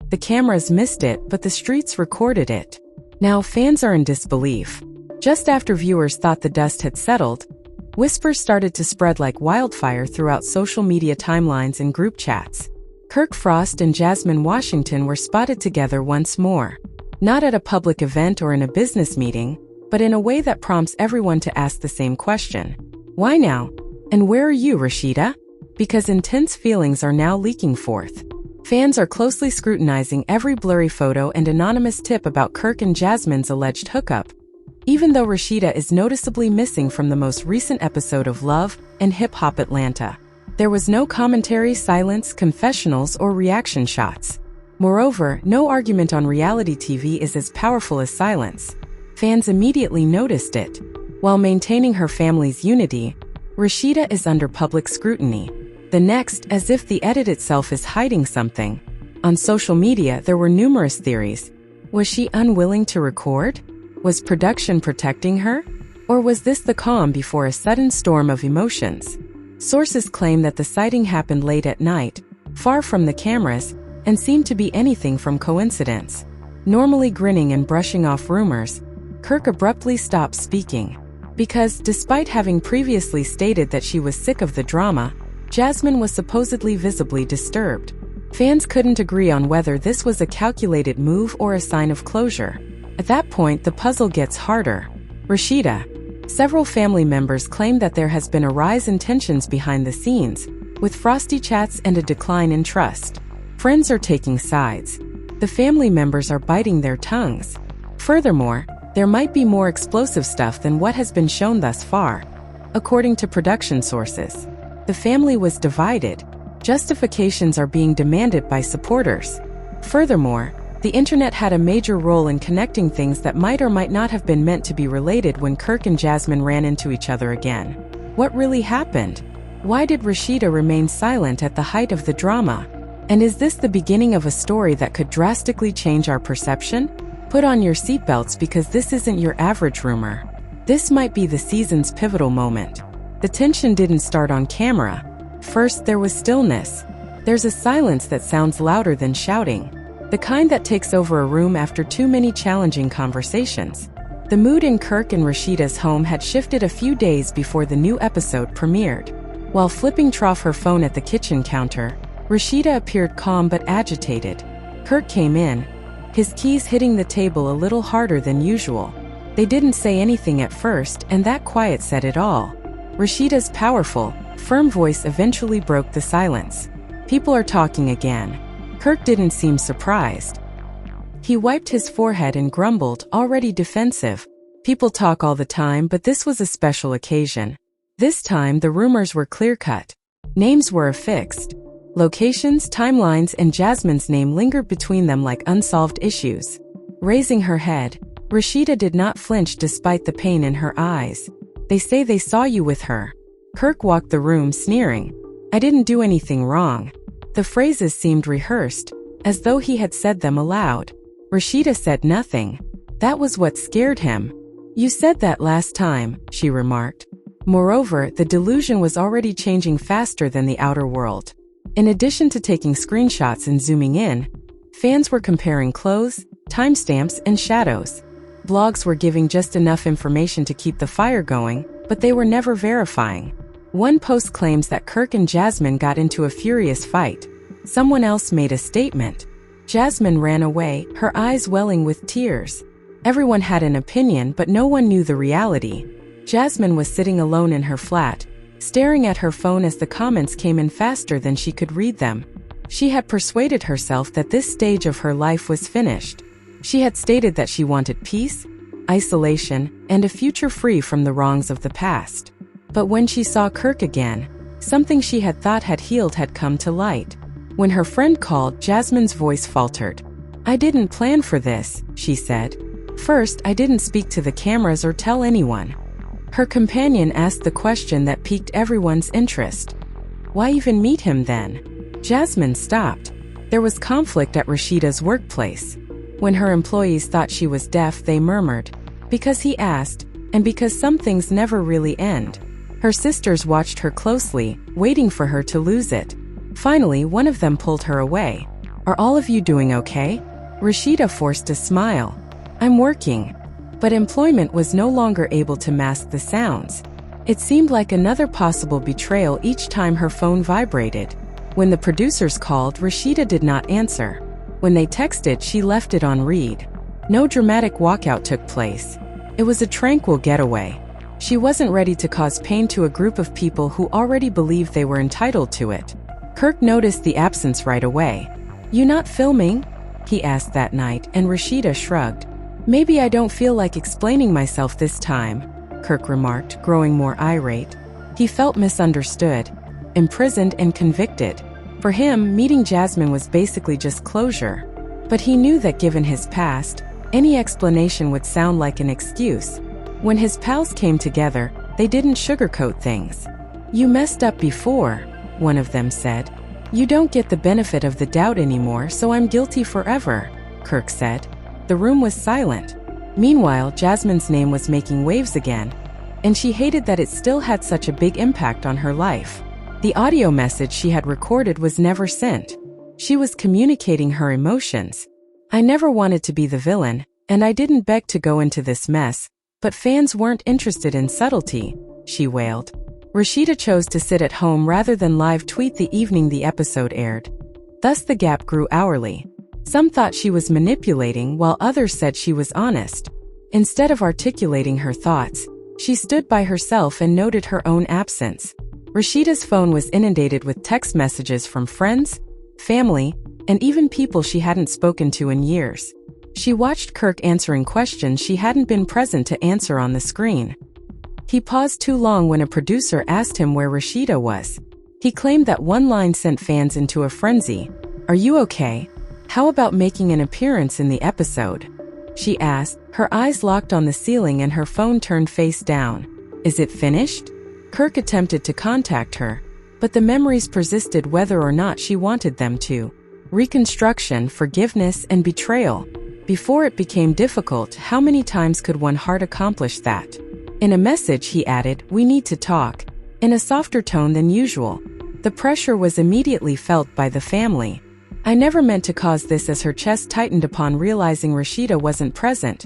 The cameras missed it, but the streets recorded it. Now fans are in disbelief. Just after viewers thought the dust had settled, whispers started to spread like wildfire throughout social media timelines and group chats. Kirk Frost and Jasmine Washington were spotted together once more. Not at a public event or in a business meeting, but in a way that prompts everyone to ask the same question. Why now? And where are you, Rasheeda? Because intense feelings are now leaking forth. Fans are closely scrutinizing every blurry photo and anonymous tip about Kirk and Jasmine's alleged hookup, even though Rasheeda is noticeably missing from the most recent episode of Love and Hip Hop Atlanta. There was no commentary, silence, confessionals, or reaction shots. Moreover, no argument on reality TV is as powerful as silence. Fans immediately noticed it. While maintaining her family's unity, Rasheeda is under public scrutiny. The next, as if the edit itself is hiding something. On social media, there were numerous theories. Was she unwilling to record? Was production protecting her? Or was this the calm before a sudden storm of emotions? Sources claim that the sighting happened late at night, far from the cameras, and seemed to be anything from coincidence. Normally grinning and brushing off rumors, Kirk abruptly stopped speaking. Because, despite having previously stated that she was sick of the drama, Jasmine was supposedly visibly disturbed. Fans couldn't agree on whether this was a calculated move or a sign of closure. At that point, the puzzle gets harder. Rasheeda. Several family members claim that there has been a rise in tensions behind the scenes, with frosty chats and a decline in trust. Friends are taking sides. The family members are biting their tongues. Furthermore, there might be more explosive stuff than what has been shown thus far. According to production sources, the family was divided. Justifications are being demanded by supporters. Furthermore, the internet had a major role in connecting things that might or might not have been meant to be related when Kirk and Jasmine ran into each other again. What really happened? Why did Rasheeda remain silent at the height of the drama? And is this the beginning of a story that could drastically change our perception? Put on your seatbelts because this isn't your average rumor. This might be the season's pivotal moment. The tension didn't start on camera. First, there was stillness. There's a silence that sounds louder than shouting. The kind that takes over a room after too many challenging conversations. The mood in Kirk and Rasheeda's home had shifted a few days before the new episode premiered. While flipping off her phone at the kitchen counter, Rasheeda appeared calm but agitated. Kirk came in, his keys hitting the table a little harder than usual. They didn't say anything at first, and that quiet said it all. Rasheeda's powerful, firm voice eventually broke the silence. People are talking again. Kirk didn't seem surprised. He wiped his forehead and grumbled, already defensive. People talk all the time, but this was a special occasion. This time, the rumors were clear-cut. Names were affixed. Locations, timelines, and Jasmine's name lingered between them like unsolved issues. Raising her head, Rasheeda did not flinch despite the pain in her eyes. They say they saw you with her. Kirk walked the room sneering. I didn't do anything wrong. The phrases seemed rehearsed, as though he had said them aloud. Rasheeda said nothing. That was what scared him. You said that last time, she remarked. Moreover, the delusion was already changing faster than the outer world. In addition to taking screenshots and zooming in, fans were comparing clothes, timestamps, and shadows. Blogs were giving just enough information to keep the fire going, but they were never verifying. One post claims that Kirk and Jasmine got into a furious fight. Someone else made a statement. Jasmine ran away, her eyes welling with tears. Everyone had an opinion, but no one knew the reality. Jasmine was sitting alone in her flat, staring at her phone as the comments came in faster than she could read them. She had persuaded herself that this stage of her life was finished. She had stated that she wanted peace, isolation, and a future free from the wrongs of the past. But when she saw Kirk again, something she had thought had healed had come to light. When her friend called, Jasmine's voice faltered. I didn't plan for this, she said. First, I didn't speak to the cameras or tell anyone. Her companion asked the question that piqued everyone's interest. Why even meet him then? Jasmine stopped. There was conflict at Rasheeda's workplace. When her employees thought she was deaf, they murmured. Because he asked, and because some things never really end. Her sisters watched her closely, waiting for her to lose it. Finally, one of them pulled her away. Are all of you doing okay? Rasheeda forced a smile. I'm working. But employment was no longer able to mask the sounds. It seemed like another possible betrayal each time her phone vibrated. When the producers called, Rasheeda did not answer. When they texted, she left it on read. No dramatic walkout took place. It was a tranquil getaway. She wasn't ready to cause pain to a group of people who already believed they were entitled to it. Kirk noticed the absence right away. You not filming? He asked that night, and Rasheeda shrugged. Maybe I don't feel like explaining myself this time, Kirk remarked, growing more irate. He felt misunderstood, imprisoned and convicted. For him, meeting Jasmine was basically just closure. But he knew that given his past, any explanation would sound like an excuse. When his pals came together, they didn't sugarcoat things. You messed up before, one of them said. You don't get the benefit of the doubt anymore, so I'm guilty forever, Kirk said. The room was silent. Meanwhile, Jasmine's name was making waves again, and she hated that it still had such a big impact on her life. The audio message she had recorded was never sent. She was communicating her emotions. I never wanted to be the villain, and I didn't beg to go into this mess, but fans weren't interested in subtlety, she wailed. Rasheeda chose to sit at home rather than live tweet the evening the episode aired. Thus the gap grew hourly. Some thought she was manipulating, while others said she was honest. Instead of articulating her thoughts, she stood by herself and noted her own absence. Rasheeda's phone was inundated with text messages from friends, family, and even people she hadn't spoken to in years. She watched Kirk answering questions she hadn't been present to answer on the screen. He paused too long when a producer asked him where Rasheeda was. He claimed that one line sent fans into a frenzy. Are you okay? How about making an appearance in the episode? She asked, her eyes locked on the ceiling and her phone turned face down. Is it finished? Kirk attempted to contact her, but the memories persisted whether or not she wanted them to. Reconstruction, forgiveness, and betrayal. Before it became difficult, how many times could one heart accomplish that? In a message he added, we need to talk, in a softer tone than usual. The pressure was immediately felt by the family. I never meant to cause this, as her chest tightened upon realizing Rasheeda wasn't present.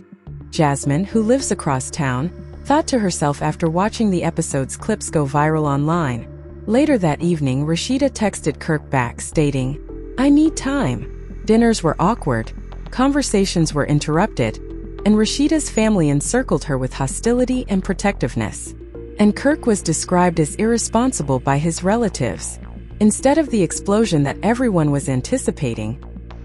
Jasmine, who lives across town, thought to herself after watching the episode's clips go viral online. Later that evening, Rasheeda texted Kirk back, stating, I need time. Dinners were awkward, conversations were interrupted, and Rasheeda's family encircled her with hostility and protectiveness. And Kirk was described as irresponsible by his relatives. Instead of the explosion that everyone was anticipating,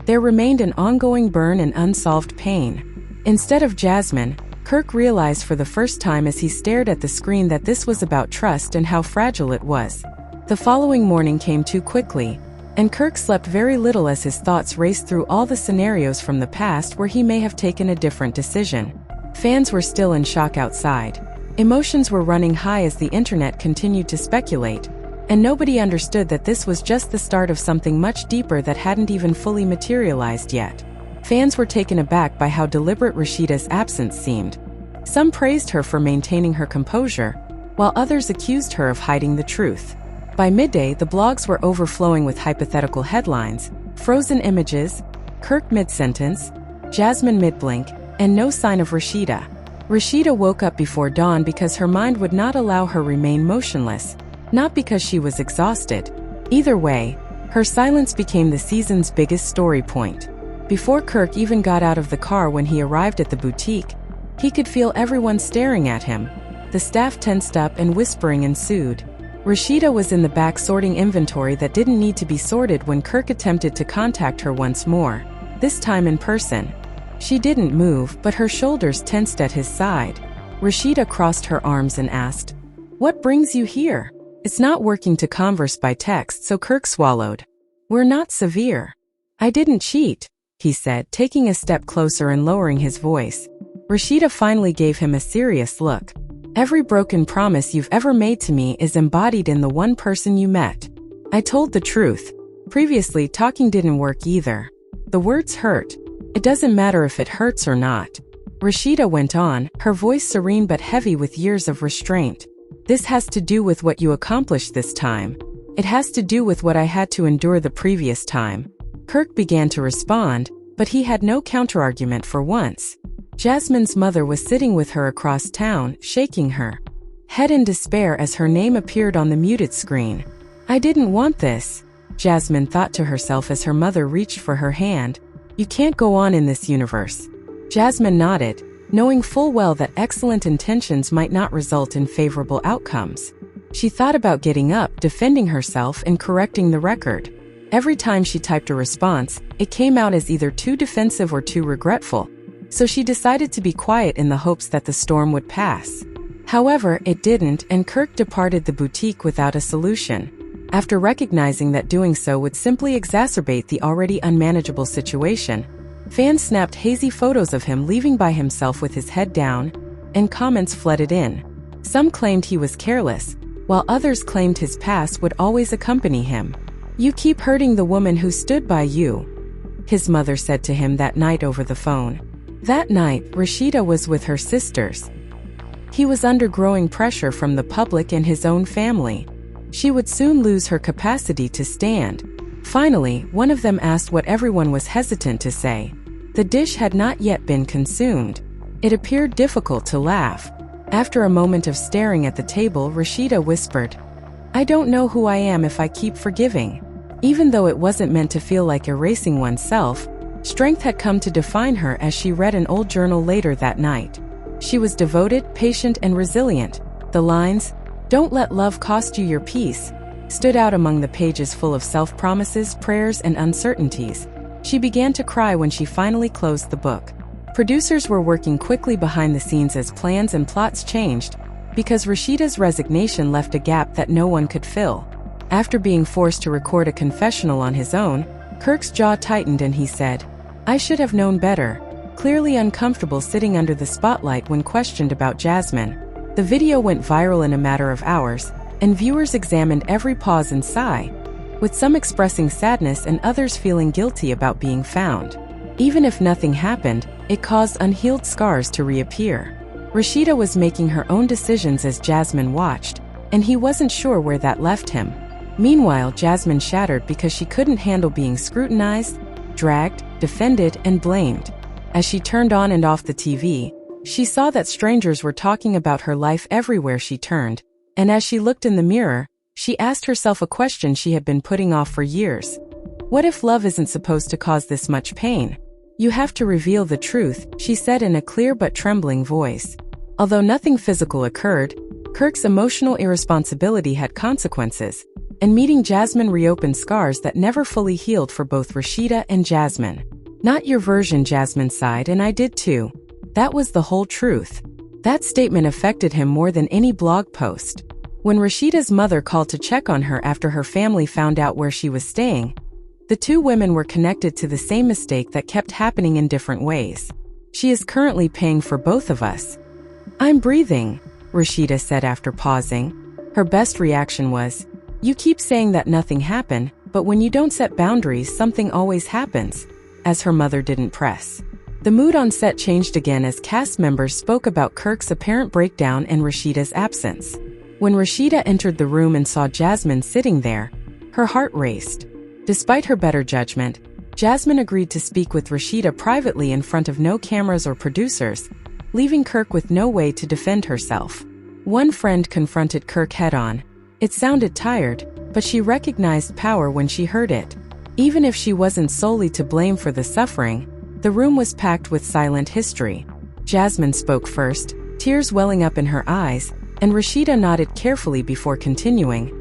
there remained an ongoing burn and unsolved pain. Instead of Jasmine, Kirk realized for the first time as he stared at the screen that this was about trust and how fragile it was. The following morning came too quickly, and Kirk slept very little as his thoughts raced through all the scenarios from the past where he may have taken a different decision. Fans were still in shock outside. Emotions were running high as the internet continued to speculate, and nobody understood that this was just the start of something much deeper that hadn't even fully materialized yet. Fans were taken aback by how deliberate Rasheeda's absence seemed. Some praised her for maintaining her composure, while others accused her of hiding the truth. By midday, the blogs were overflowing with hypothetical headlines, frozen images, Kirk mid-sentence, Jasmine mid-blink, and no sign of Rasheeda. Rasheeda woke up before dawn because her mind would not allow her remain motionless, not because she was exhausted. Either way, her silence became the season's biggest story point. Before Kirk even got out of the car when he arrived at the boutique, he could feel everyone staring at him. The staff tensed up and whispering ensued. Rasheeda was in the back sorting inventory that didn't need to be sorted when Kirk attempted to contact her once more, this time in person. She didn't move, but her shoulders tensed at his side. Rasheeda crossed her arms and asked, What brings you here? It's not working to converse by text, so Kirk swallowed. We're not severe. I didn't cheat, he said, taking a step closer and lowering his voice. Rasheeda finally gave him a serious look. Every broken promise you've ever made to me is embodied in the one person you met. I told the truth. Previously, talking didn't work either. The words hurt. It doesn't matter if it hurts or not. Rasheeda went on, her voice serene but heavy with years of restraint. This has to do with what you accomplished this time. It has to do with what I had to endure the previous time. Kirk began to respond, but he had no counterargument for once. Jasmine's mother was sitting with her across town, shaking her head in despair as her name appeared on the muted screen. "I didn't want this," Jasmine thought to herself as her mother reached for her hand. "You can't go on in this universe." Jasmine nodded, knowing full well that excellent intentions might not result in favorable outcomes. She thought about getting up, defending herself, and correcting the record. Every time she typed a response, it came out as either too defensive or too regretful, so she decided to be quiet in the hopes that the storm would pass. However, it didn't, and Kirk departed the boutique without a solution. After recognizing that doing so would simply exacerbate the already unmanageable situation, fans snapped hazy photos of him leaving by himself with his head down, and comments flooded in. Some claimed he was careless, while others claimed his past would always accompany him. "You keep hurting the woman who stood by you," his mother said to him that night over the phone. That night, Rasheeda was with her sisters. He was under growing pressure from the public and his own family. She would soon lose her capacity to stand. Finally, one of them asked what everyone was hesitant to say. The dish had not yet been consumed. It appeared difficult to laugh. After a moment of staring at the table, Rasheeda whispered, "I don't know who I am if I keep forgiving." Even though it wasn't meant to feel like erasing oneself, strength had come to define her as she read an old journal later that night. She was devoted, patient, and resilient. The lines, "Don't let love cost you your peace," stood out among the pages full of self-promises, prayers, and uncertainties. She began to cry when she finally closed the book. Producers were working quickly behind the scenes as plans and plots changed, because Rasheeda's resignation left a gap that no one could fill. After being forced to record a confessional on his own, Kirk's jaw tightened and he said, "I should have known better," clearly uncomfortable sitting under the spotlight when questioned about Jasmine. The video went viral in a matter of hours, and viewers examined every pause and sigh, with some expressing sadness and others feeling guilty about being found. Even if nothing happened, it caused unhealed scars to reappear. Rasheeda was making her own decisions as Jasmine watched, and he wasn't sure where that left him. Meanwhile, Jasmine shattered because she couldn't handle being scrutinized, dragged, defended, and blamed. As she turned on and off the TV, she saw that strangers were talking about her life everywhere she turned, and as she looked in the mirror, she asked herself a question she had been putting off for years. What if love isn't supposed to cause this much pain? "You have to reveal the truth," she said in a clear but trembling voice. Although nothing physical occurred, Kirk's emotional irresponsibility had consequences, and meeting Jasmine reopened scars that never fully healed for both Rasheeda and Jasmine. "Not your version," Jasmine sighed, "and I did too. That was the whole truth." That statement affected him more than any blog post. When Rasheeda's mother called to check on her after her family found out where she was staying, the two women were connected to the same mistake that kept happening in different ways. "She is currently paying for both of us." "I'm breathing," Rasheeda said after pausing. Her best reaction was, "You keep saying that nothing happened, but when you don't set boundaries, something always happens," as her mother didn't press. The mood on set changed again as cast members spoke about Kirk's apparent breakdown and Rasheeda's absence. When Rasheeda entered the room and saw Jasmine sitting there, her heart raced. Despite her better judgment, Jasmine agreed to speak with Rasheeda privately in front of no cameras or producers, leaving Kirk with no way to defend herself. One friend confronted Kirk head-on. It sounded tired, but she recognized power when she heard it. Even if she wasn't solely to blame for the suffering, the room was packed with silent history. Jasmine spoke first, tears welling up in her eyes, and Rasheeda nodded carefully before continuing.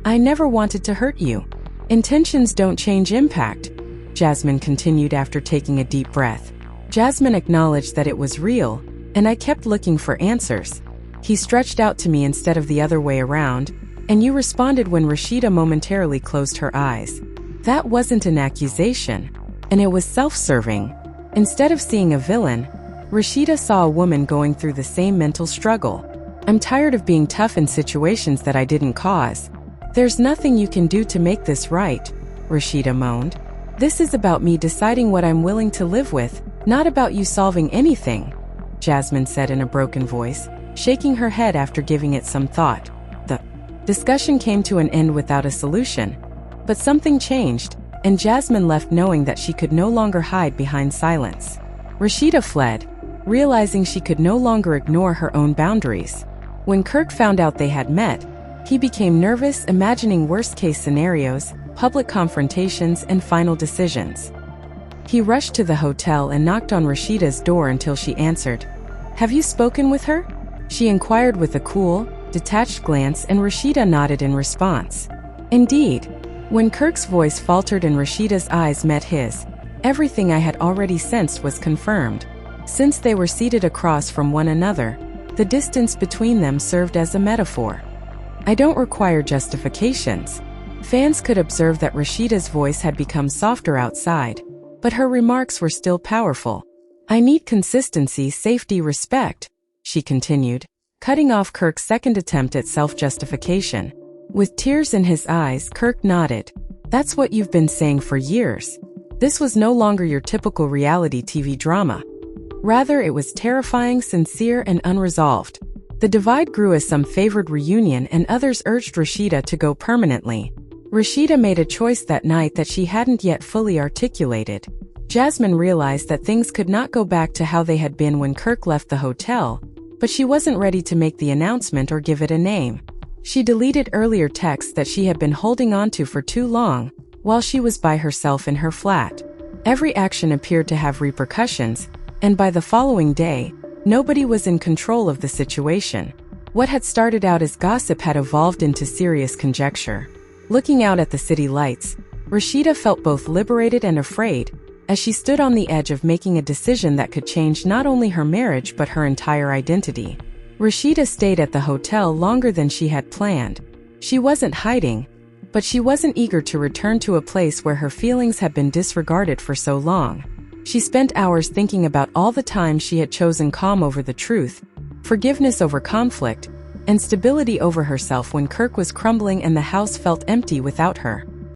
"I never wanted to hurt you. Intentions don't change impact," Jasmine continued after taking a deep breath. Jasmine acknowledged that it was real, and I kept looking for answers. He stretched out to me instead of the other way around, and you responded when Rasheeda momentarily closed her eyes. That wasn't an accusation, and it was self-serving. Instead of seeing a villain, Rasheeda saw a woman going through the same mental struggle. "I'm tired of being tough in situations that I didn't cause. There's nothing you can do to make this right," Rasheeda moaned. "This is about me deciding what I'm willing to live with, not about you solving anything," Jasmine said in a broken voice, shaking her head after giving it some thought. The discussion came to an end without a solution. But something changed. and Jasmine left knowing that she could no longer hide behind silence. Rasheeda fled, realizing she could no longer ignore her own boundaries. When Kirk found out they had met, he became nervous, imagining worst-case scenarios, public confrontations, and final decisions. He rushed to the hotel and knocked on Rasheeda's door until she answered. "Have you spoken with her?" she inquired with a cool, detached glance, and Rasheeda nodded in response. Indeed. When Kirk's voice faltered and Rasheeda's eyes met his, everything I had already sensed was confirmed. Since they were seated across from one another, the distance between them served as a metaphor. I don't require justifications. Fans could observe that Rasheeda's voice had become softer outside, but her remarks were still powerful. I need consistency, safety, respect, she continued, cutting off Kirk's second attempt at self-justification. With tears in his eyes, Kirk nodded. That's what you've been saying for years. This was no longer your typical reality TV drama. Rather, it was terrifying, sincere, and unresolved. The divide grew as some favored reunion and others urged Rasheeda to go permanently. Rasheeda made a choice that night that she hadn't yet fully articulated. Jasmine realized that things could not go back to how they had been when Kirk left the hotel, but she wasn't ready to make the announcement or give it a name. She deleted earlier texts that she had been holding onto for too long, while she was by herself in her flat. Every action appeared to have repercussions, and by the following day, nobody was in control of the situation. What had started out as gossip had evolved into serious conjecture. Looking out at the city lights, Rasheeda felt both liberated and afraid, as she stood on the edge of making a decision that could change not only her marriage but her entire identity. Rasheeda stayed at the hotel longer than she had planned. She wasn't hiding, but she wasn't eager to return to a place where her feelings had been disregarded for so long. She spent hours thinking about all the times she had chosen calm over the truth, forgiveness over conflict, and stability over herself when Kirk was crumbling and the house felt empty without her.